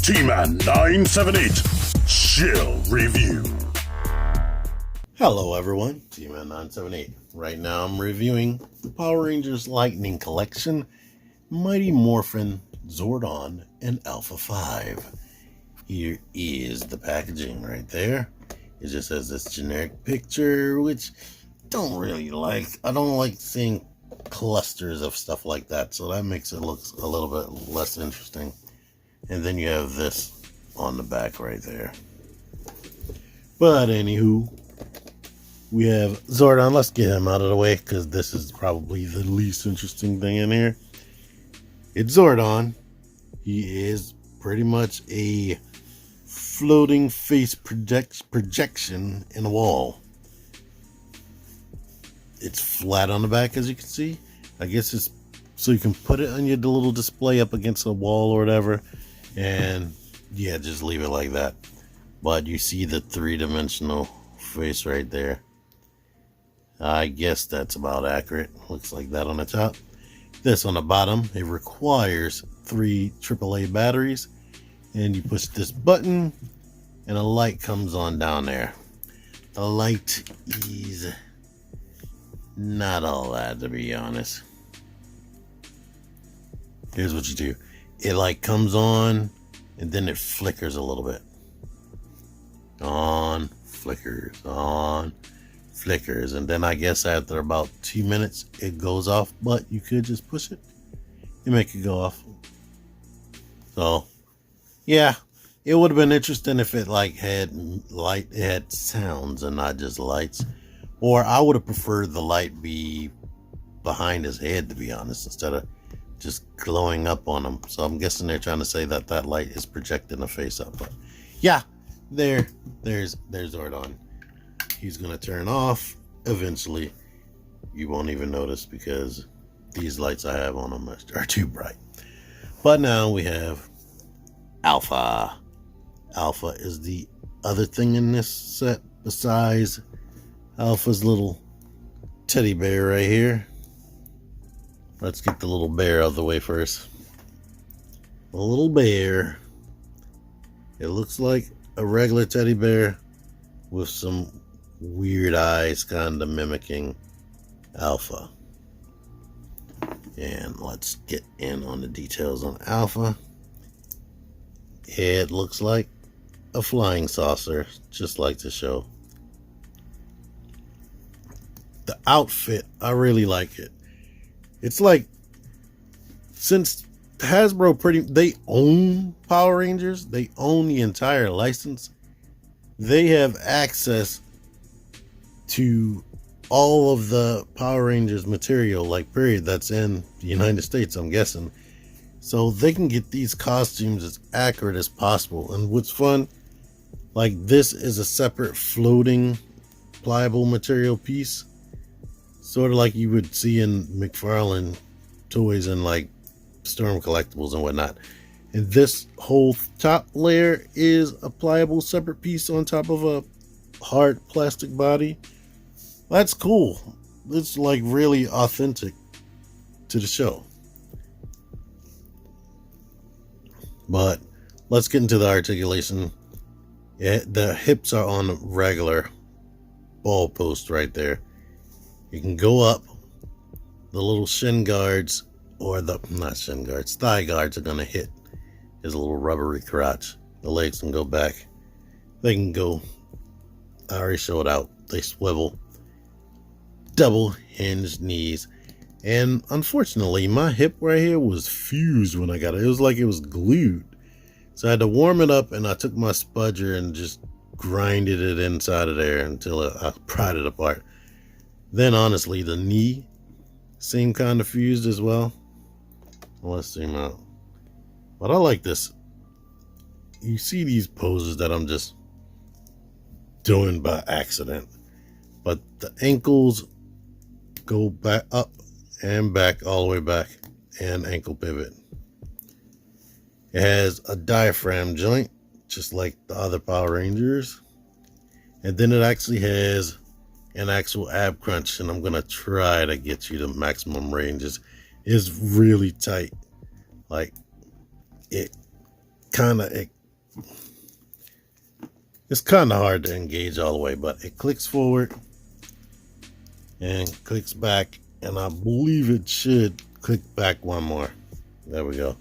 T-Man 978 Chill Review. Hello everyone, T-Man 978. Right now I'm reviewing the Power Rangers Lightning Collection, Mighty Morphin, Zordon, and Alpha 5. Here is the packaging right there. It just has this generic picture, which don't really like. I don't like seeing clusters of stuff like that, so that makes it look a little bit less interesting. And then you have this on the back right there. But anywho, we have Zordon. Let's get him out of the way because this is probably the least interesting thing in here. It's Zordon. He is pretty much a floating face projection in a wall. It's flat on the back, as you can see. I guess it's so you can put it on your little display up against a wall or whatever. And yeah, just leave it like that. But you see the three-dimensional face right there. I guess that's about accurate. Looks like that on the top. This on the bottom, it requires 3 AAA batteries. And you push this button and a light comes on down there. The light is not all that, to be honest. Here's what you do. It like comes on and then it flickers a little bit. On, flickers, on, flickers. And then I guess after about 2 minutes it goes off, but you could just push it and make it go off. So yeah, it would have been interesting if it like had light, it had sounds and not just lights. Or I would have preferred the light be behind his head, to be honest, instead of just glowing up on him. So I'm guessing they're trying to say that that light is projecting the face up. But yeah, there's Zordon. He's gonna turn off eventually. You won't even notice because these lights I have on him are too bright. But now we have Alpha. Alpha is the other thing in this set besides Alpha's little teddy bear right here. Let's get the little bear out of the way first. The little bear. It looks like a regular teddy bear with some weird eyes kind of mimicking Alpha. And let's get in on the details on Alpha. It looks like a flying saucer, just like the show. The outfit, I really like it. It's like, since Hasbro they own Power Rangers, they own the entire license, they have access to all of the Power Rangers material, like period, that's in the United States, I'm guessing. So they can get these costumes as accurate as possible. And what's fun, like this is a separate floating pliable material piece. Sort of like you would see in McFarlane toys and like Storm collectibles and whatnot. And this whole top layer is a pliable separate piece on top of a hard plastic body. That's cool. It's like really authentic to the show. But let's get into the articulation. Yeah, the hips are on a regular ball post right there. You can go up. The little shin guards, or the, not shin guards, thigh guards are going to hit his little rubbery crotch. The legs can go back. They can go, I already showed out, they swivel. Double hinged knees. And unfortunately, my hip right here was fused when I got it. It was like it was glued. So I had to warm it up, and I took my spudger and just grinded it inside of there until I pried it apart. Then honestly, the knee seemed kind of fused as well. Let's zoom out. But I like this. You see these poses that I'm just doing by accident. But the ankles go back up and back, all the way back, and ankle pivot. It has a diaphragm joint, just like the other Power Rangers. And then it actually has an actual ab crunch, and I'm gonna try to get you the maximum ranges. It's really tight. Like it it's kind of hard to engage all the way, but it clicks forward and clicks back, and I believe it should click back one more. There we go.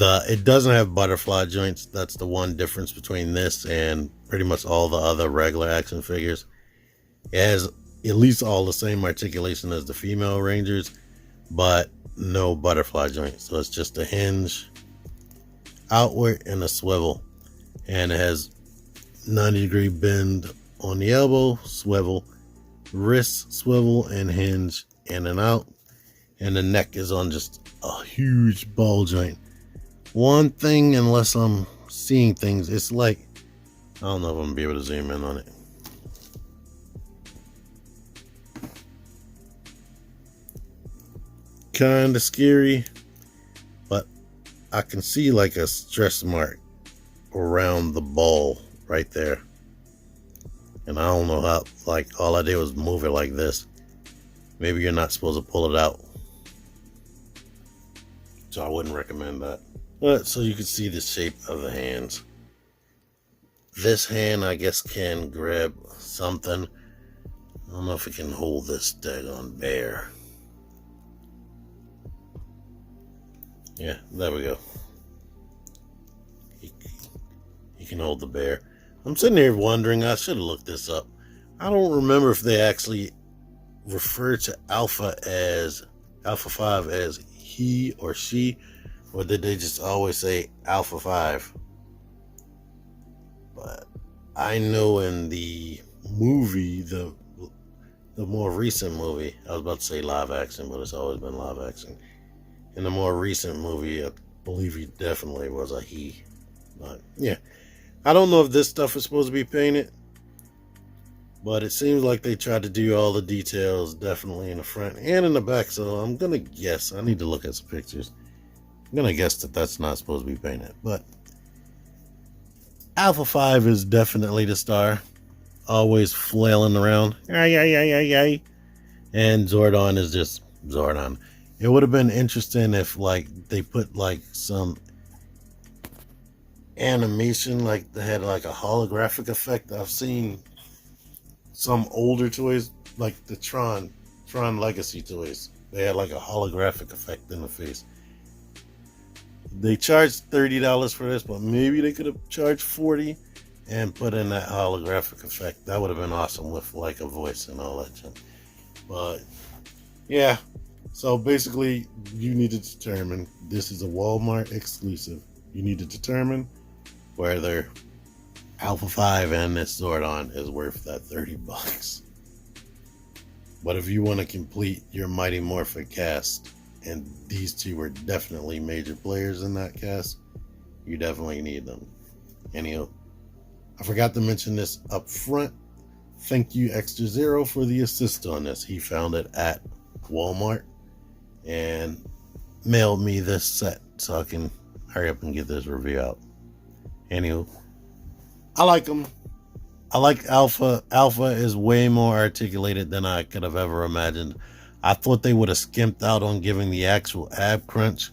It doesn't have butterfly joints. That's the one difference between this and pretty much all the other regular action figures. It has at least all the same articulation as the female Rangers, but no butterfly joints. So it's just a hinge outward and a swivel, and it has 90-degree bend on the elbow, swivel, wrist swivel, and hinge in and out. And the neck is on just a huge ball joint. One thing, unless I'm seeing things, it's like, I don't know if I'm gonna be able to zoom in on it. Kind of scary, but I can see like a stretch mark around the ball right there. And I don't know how, like, all I did was move it like this. Maybe you're not supposed to pull it out. So I wouldn't recommend that. But so you can see the shape of the hands. This hand, I guess, can grab something. I don't know if it can hold this daggone bear. Yeah, there we go. He can hold the bear. I'm sitting here wondering, I should have looked this up. I don't remember if they actually refer to Alpha 5 as he or she, or did they just always say Alpha 5? But I know in the movie, the more recent movie, I was about to say live action, but it's always been live action. In the more recent movie, I believe he definitely was a he. But yeah, I don't know if this stuff is supposed to be painted, but it seems like they tried to do all the details definitely in the front and in the back. So I'm going to guess, I need to look at some pictures. I'm going to guess that that's not supposed to be painted, but Alpha 5 is definitely the star. Always flailing around. And Zordon is just Zordon. It would have been interesting if, like, they put like some animation, like they had like a holographic effect. I've seen some older toys, like the Tron Legacy toys. They had like a holographic effect in the face. They charged $30 for this, but maybe they could have charged $40 and put in that holographic effect. That would have been awesome with like a voice and all that shit. But yeah. So basically, you need to determine, this is a Walmart exclusive. You need to determine whether Alpha 5 and this Zordon is worth that $30. But if you want to complete your Mighty Morphin cast, and these two were definitely major players in that cast, you definitely need them. Anyhow, I forgot to mention this up front. Thank you Extra Zero for the assist on this. He found it at Walmart and mailed me this set so I can hurry up and get this review out. Anywho, I like them. I like Alpha. Alpha is way more articulated than I could have ever imagined. I thought they would have skimped out on giving the actual ab crunch,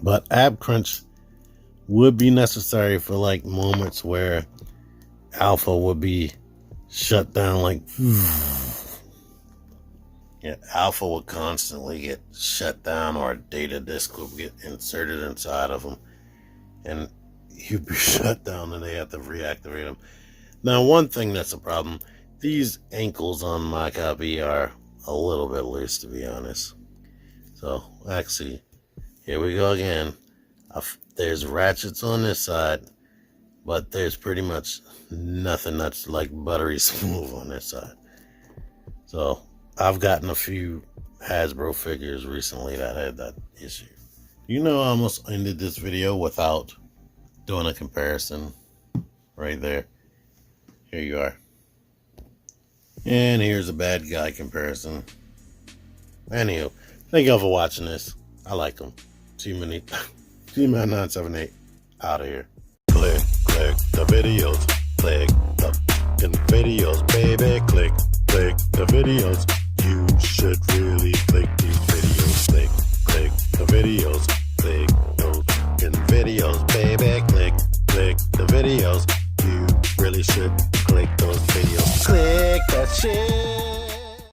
but ab crunch would be necessary for like moments where Alpha would be shut down, like yeah, Alpha would constantly get shut down, or a data disk would get inserted inside of him, and he'd be shut down, and they have to reactivate him. Now, one thing that's a problem: these ankles on my copy are a little bit loose, to be honest. So, actually, here we go again. There's ratchets on this side, but there's pretty much nothing that's like buttery smooth on this side. So, I've gotten a few Hasbro figures recently that had that issue. You know, I almost ended this video without doing a comparison. Right there. Here you are. And here's a bad guy comparison. Anywho, thank y'all for watching this. I like them. T-Man 978 out of here. Click the videos. Click the videos, baby. Click the videos. You should really click these videos. Click the videos. Click those videos, baby. Click the videos. You really should click those videos. Click that shit.